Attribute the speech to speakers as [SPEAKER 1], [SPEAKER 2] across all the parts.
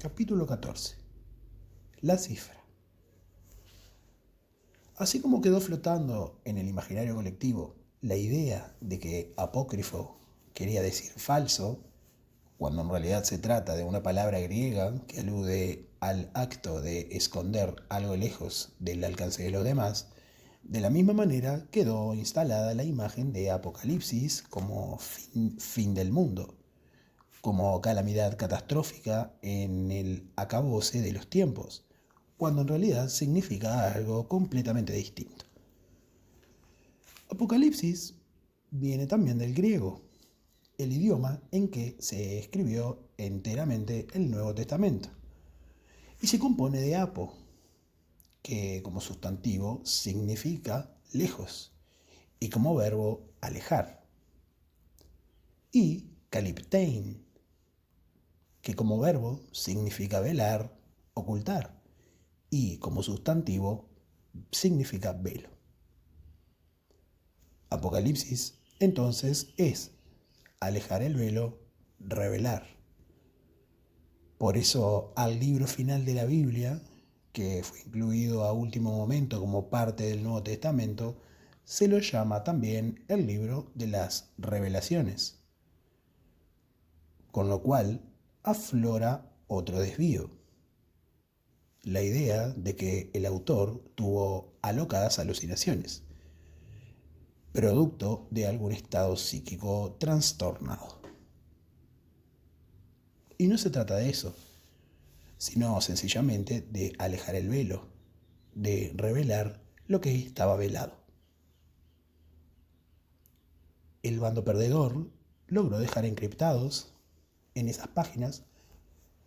[SPEAKER 1] Capítulo 14. La cifra. Así como quedó flotando en el imaginario colectivo la idea de que apócrifo quería decir falso, cuando en realidad se trata de una palabra griega que alude al acto de esconder algo lejos del alcance de los demás, de la misma manera quedó instalada la imagen de Apocalipsis como fin del mundo, como calamidad catastrófica en el acabose de los tiempos, cuando en realidad significa algo completamente distinto. Apocalipsis viene también del griego, el idioma en que se escribió enteramente el Nuevo Testamento, y se compone de apo, que como sustantivo significa lejos, y como verbo alejar, y kaliptein, que como verbo significa velar, ocultar, y como sustantivo significa velo. Apocalipsis, entonces, es alejar el velo, revelar. Por eso al libro final de la Biblia, que fue incluido a último momento como parte del Nuevo Testamento, se lo llama también el libro de las revelaciones, con lo cual aflora otro desvío: la idea de que el autor tuvo alocadas alucinaciones, producto de algún estado psíquico trastornado. Y no se trata de eso, sino sencillamente de alejar el velo, de revelar lo que estaba velado. El bando perdedor logró dejar encriptados en esas páginas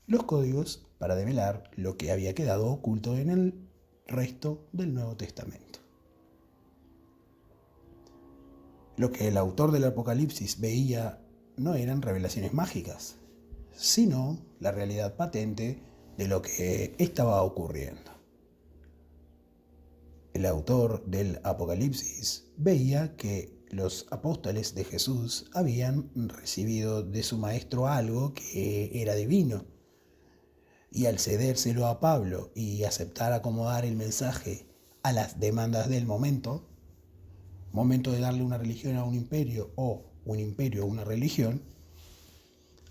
[SPEAKER 1] los códigos para develar lo que había quedado oculto en el resto del Nuevo Testamento. Lo que el autor del Apocalipsis veía no eran revelaciones mágicas, sino la realidad patente de lo que estaba ocurriendo. El autor del Apocalipsis veía que los apóstoles de Jesús habían recibido de su maestro algo que era divino, y al cedérselo a Pablo y aceptar acomodar el mensaje a las demandas del momento de darle una religión a un imperio o un imperio a una religión,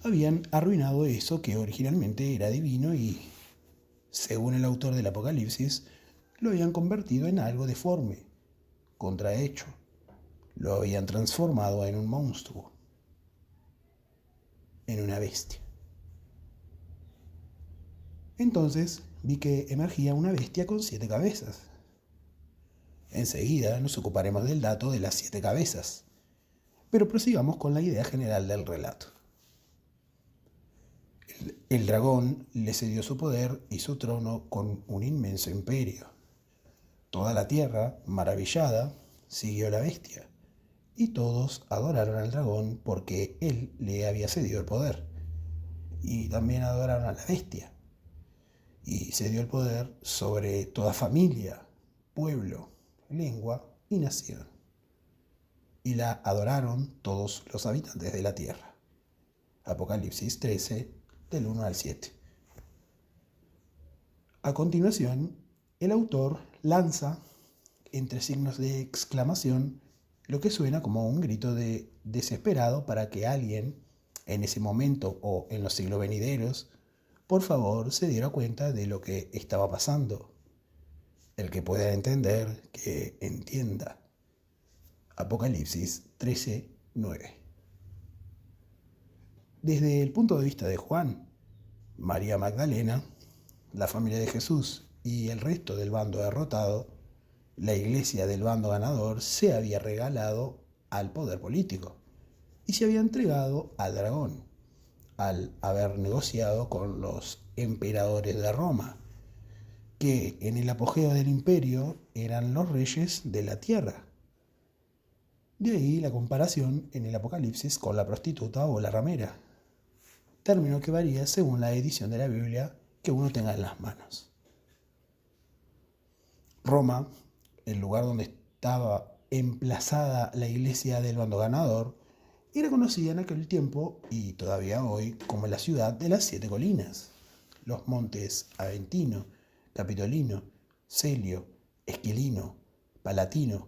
[SPEAKER 1] habían arruinado eso que originalmente era divino y, según el autor del Apocalipsis, lo habían convertido en algo deforme, contrahecho. Lo habían transformado en un monstruo, en una bestia. Entonces vi que emergía una bestia con 7 cabezas. Enseguida nos ocuparemos del dato de las 7 cabezas, pero prosigamos con la idea general del relato. El dragón le cedió su poder y su trono con un inmenso imperio. Toda la tierra, maravillada, siguió a la bestia, y todos adoraron al dragón porque él le había cedido el poder. Y también adoraron a la bestia, y cedió el poder sobre toda familia, pueblo, lengua y nación. Y la adoraron todos los habitantes de la tierra. Apocalipsis 13, del 1 al 7. A continuación, el autor lanza, entre signos de exclamación, lo que suena como un grito de desesperado para que alguien, en ese momento o en los siglos venideros, por favor se diera cuenta de lo que estaba pasando. El que pueda entender, que entienda. Apocalipsis 13, 9. Desde el punto de vista de Juan, María Magdalena, la familia de Jesús y el resto del bando derrotado, la iglesia del bando ganador se había regalado al poder político y se había entregado al dragón, al haber negociado con los emperadores de Roma, que en el apogeo del imperio eran los reyes de la tierra. De ahí la comparación en el Apocalipsis con la prostituta o la ramera, término que varía según la edición de la Biblia que uno tenga en las manos. Roma, el lugar donde estaba emplazada la iglesia del bando ganador, era conocida en aquel tiempo y todavía hoy como la ciudad de las 7 colinas, los montes Aventino, Capitolino, Celio, Esquilino, Palatino,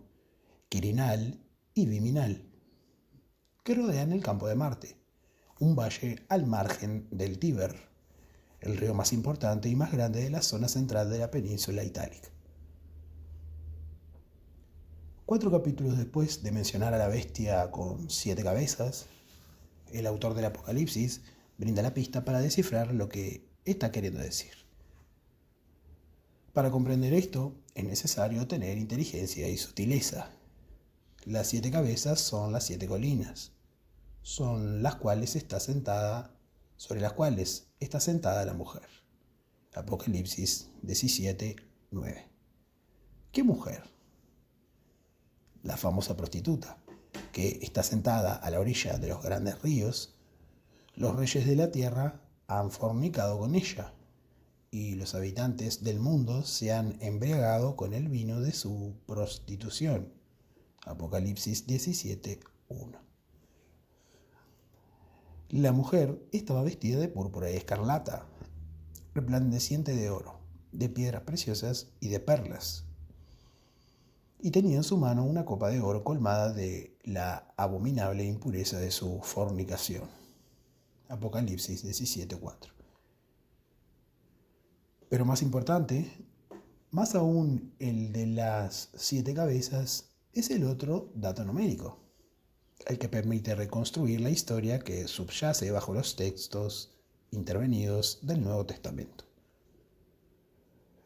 [SPEAKER 1] Quirinal y Viminal, que rodean el campo de Marte, un valle al margen del Tíber, el río más importante y más grande de la zona central de la península itálica. 4 capítulos después de mencionar a la bestia con 7 cabezas, el autor del Apocalipsis brinda la pista para descifrar lo que está queriendo decir. Para comprender esto, es necesario tener inteligencia y sutileza. Las 7 cabezas son las 7 colinas, sobre las cuales está sentada la mujer. Apocalipsis 17:9. ¿Qué mujer? La famosa prostituta, que está sentada a la orilla de los grandes ríos. Los reyes de la tierra han fornicado con ella, y los habitantes del mundo se han embriagado con el vino de su prostitución. Apocalipsis 17:1. La mujer estaba vestida de púrpura y escarlata, resplandeciente de oro, de piedras preciosas y de perlas, y tenía en su mano una copa de oro colmada de la abominable impureza de su fornicación. Apocalipsis 17:4. Pero más importante, más aún el de las 7 cabezas, es el otro dato numérico, el que permite reconstruir la historia que subyace bajo los textos intervenidos del Nuevo Testamento.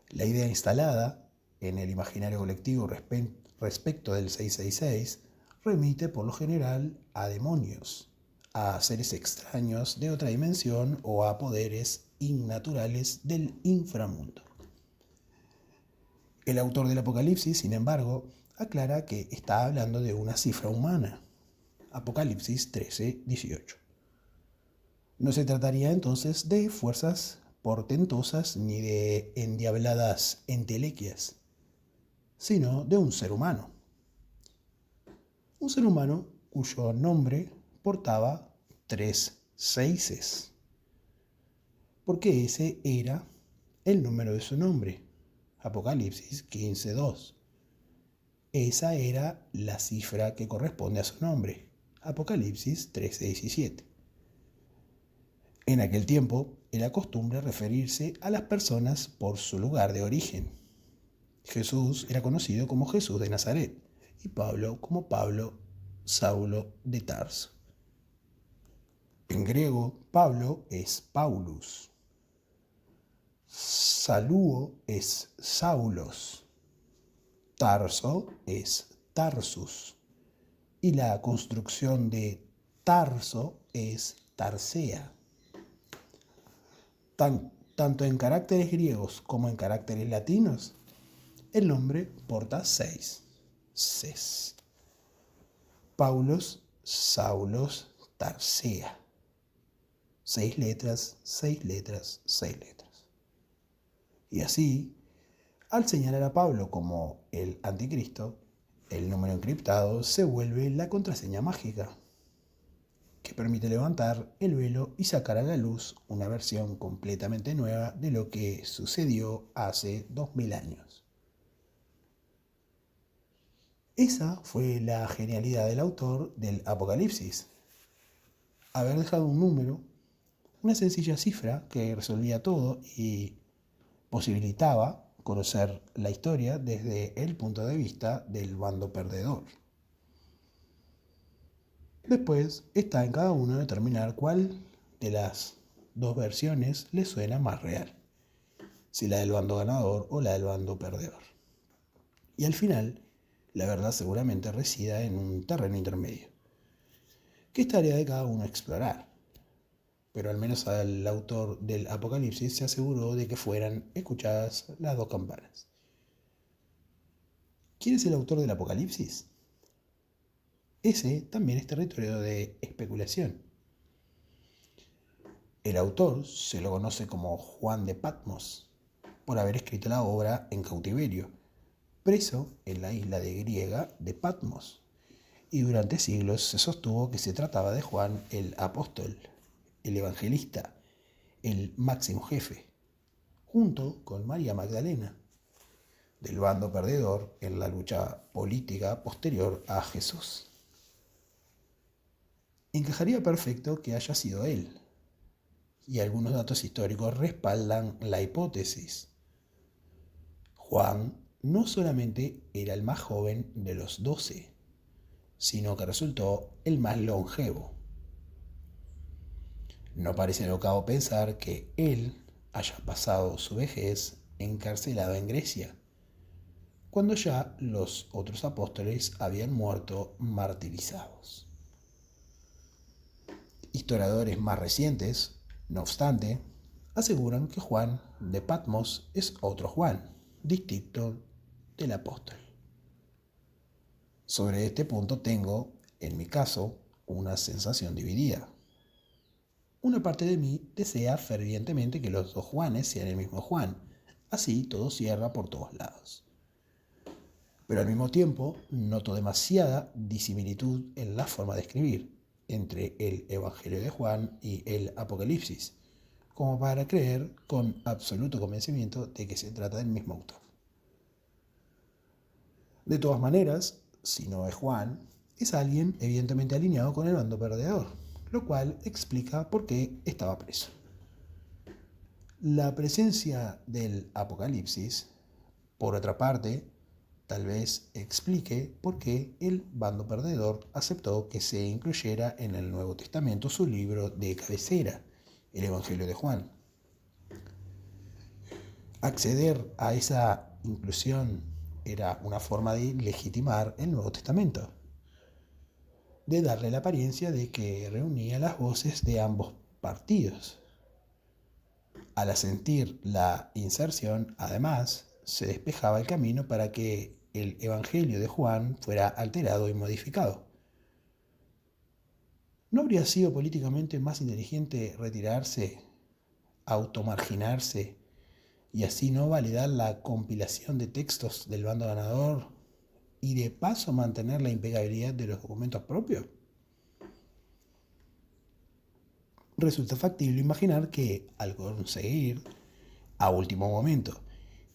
[SPEAKER 1] La idea instalada en el imaginario colectivo respecto del 666 remite por lo general a demonios, a seres extraños de otra dimensión o a poderes innaturales del inframundo. El autor del Apocalipsis, sin embargo, aclara que está hablando de una cifra humana. Apocalipsis 13:18. No se trataría entonces de fuerzas portentosas ni de endiabladas entelequias, sino de un ser humano. Un ser humano cuyo nombre portaba 3 seises, porque ese era el número de su nombre. Apocalipsis 15:2. Esa era la cifra que corresponde a su nombre. Apocalipsis 13:17. En aquel tiempo era costumbre referirse a las personas por su lugar de origen. Jesús era conocido como Jesús de Nazaret y Pablo como Pablo, Saulo de Tarso. En griego, Pablo es Paulus, Saluo es Saulos, Tarso es Tarsus y la construcción de Tarso es Tarsea. Tanto en caracteres griegos como en caracteres latinos, el nombre porta 6 ses. Paulos, Saulos, Tarsea. 6 letras, 6 letras, 6 letras. Y así, al señalar a Pablo como el anticristo, el número encriptado se vuelve la contraseña mágica, que permite levantar el velo y sacar a la luz una versión completamente nueva de lo que sucedió hace 2000 años. Esa fue la genialidad del autor del Apocalipsis. Haber dejado un número, una sencilla cifra que resolvía todo y posibilitaba conocer la historia desde el punto de vista del bando perdedor. Después está en cada uno determinar cuál de las dos versiones le suena más real, si la del bando ganador o la del bando perdedor. Y al final, la verdad seguramente resida en un terreno intermedio, que es tarea de cada uno explorar. Pero al menos al autor del Apocalipsis se aseguró de que fueran escuchadas las dos campanas. ¿Quién es el autor del Apocalipsis? Ese también es territorio de especulación. El autor se lo conoce como Juan de Patmos, por haber escrito la obra en cautiverio, preso en la isla griega de Patmos, y durante siglos se sostuvo que se trataba de Juan el apóstol, el evangelista, el máximo jefe, junto con María Magdalena, del bando perdedor en la lucha política posterior a Jesús. Encajaría perfecto que haya sido él, y algunos datos históricos respaldan la hipótesis. Juan no solamente era el más joven de los 12, sino que resultó el más longevo. No parece locado pensar que él haya pasado su vejez encarcelado en Grecia, cuando ya los otros apóstoles habían muerto martirizados. Historiadores más recientes, no obstante, aseguran que Juan de Patmos es otro Juan, distinto del apóstol. Sobre este punto tengo, en mi caso, una sensación dividida. Una parte de mí desea fervientemente que los dos Juanes sean el mismo Juan, así todo cierra por todos lados. Pero al mismo tiempo noto demasiada disimilitud en la forma de escribir entre el Evangelio de Juan y el Apocalipsis, como para creer con absoluto convencimiento de que se trata del mismo autor. De todas maneras, si no es Juan, es alguien evidentemente alineado con el bando perdedor, lo cual explica por qué estaba preso. La presencia del Apocalipsis, por otra parte, tal vez explique por qué el bando perdedor aceptó que se incluyera en el Nuevo Testamento su libro de cabecera, el Evangelio de Juan. Acceder a esa inclusión era una forma de legitimar el Nuevo Testamento, de darle la apariencia de que reunía las voces de ambos partidos. Al asentir la inserción, además, se despejaba el camino para que el Evangelio de Juan fuera alterado y modificado. ¿No habría sido políticamente más inteligente retirarse, automarginarse y así no validar la compilación de textos del bando ganador y de paso mantener la impecabilidad de los documentos propios? Resulta factible imaginar que, al conseguir, a último momento,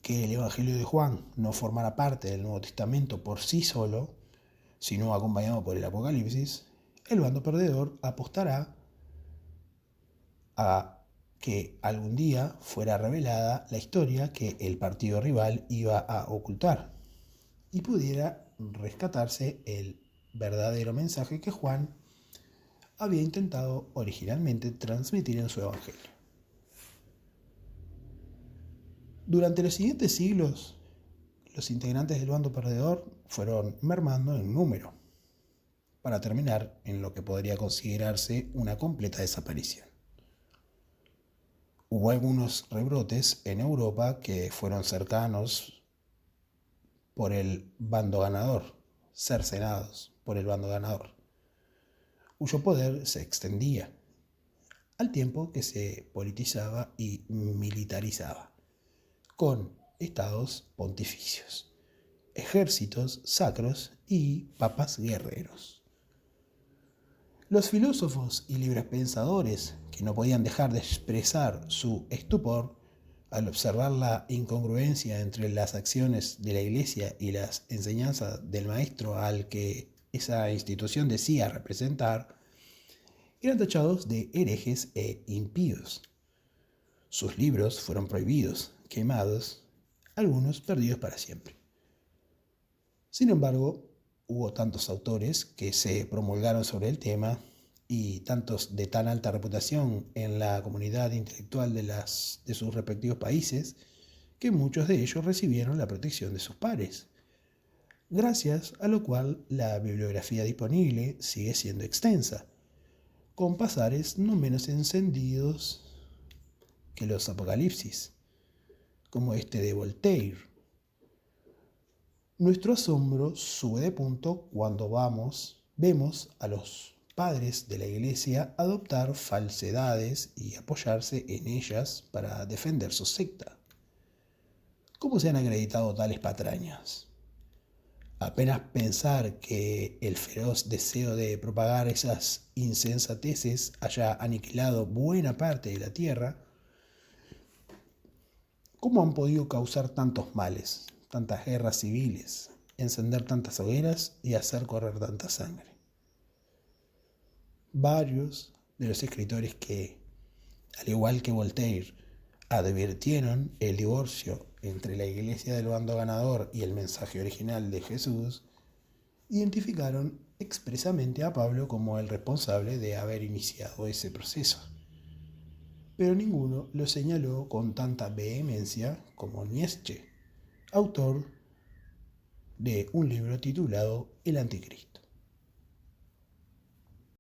[SPEAKER 1] que el Evangelio de Juan no formara parte del Nuevo Testamento por sí solo, sino acompañado por el Apocalipsis, el bando perdedor apostará a que algún día fuera revelada la historia que el partido rival iba a ocultar y pudiera rescatarse el verdadero mensaje que Juan había intentado originalmente transmitir en su Evangelio. Durante los siguientes siglos, los integrantes del bando perdedor fueron mermando en número, para terminar en lo que podría considerarse una completa desaparición. Hubo algunos rebrotes en Europa que fueron cercanos por el bando ganador, cercenados por el bando ganador, cuyo poder se extendía, al tiempo que se politizaba y militarizaba, con estados pontificios, ejércitos sacros y papas guerreros. Los filósofos y librespensadores, que no podían dejar de expresar su estupor al observar la incongruencia entre las acciones de la Iglesia y las enseñanzas del maestro al que esa institución decía representar, eran tachados de herejes e impíos. Sus libros fueron prohibidos, quemados, algunos perdidos para siempre. Sin embargo, hubo tantos autores que se promulgaron sobre el tema y tantos de tan alta reputación en la comunidad intelectual de sus respectivos países, que muchos de ellos recibieron la protección de sus pares, gracias a lo cual la bibliografía disponible sigue siendo extensa, con pasares no menos encendidos que los Apocalipsis, como este de Voltaire. Nuestro asombro sube de punto cuando vemos a los padres de la Iglesia adoptar falsedades y apoyarse en ellas para defender su secta. ¿Cómo se han acreditado tales patrañas? Apenas pensar que el feroz deseo de propagar esas insensateces haya aniquilado buena parte de la tierra, ¿Cómo han podido causar tantos males, tantas guerras civiles, encender tantas hogueras y hacer correr tanta sangre? Varios de los escritores que, al igual que Voltaire, advirtieron el divorcio entre la iglesia del bando ganador y el mensaje original de Jesús, identificaron expresamente a Pablo como el responsable de haber iniciado ese proceso. Pero ninguno lo señaló con tanta vehemencia como Nietzsche, autor de un libro titulado El Anticristo.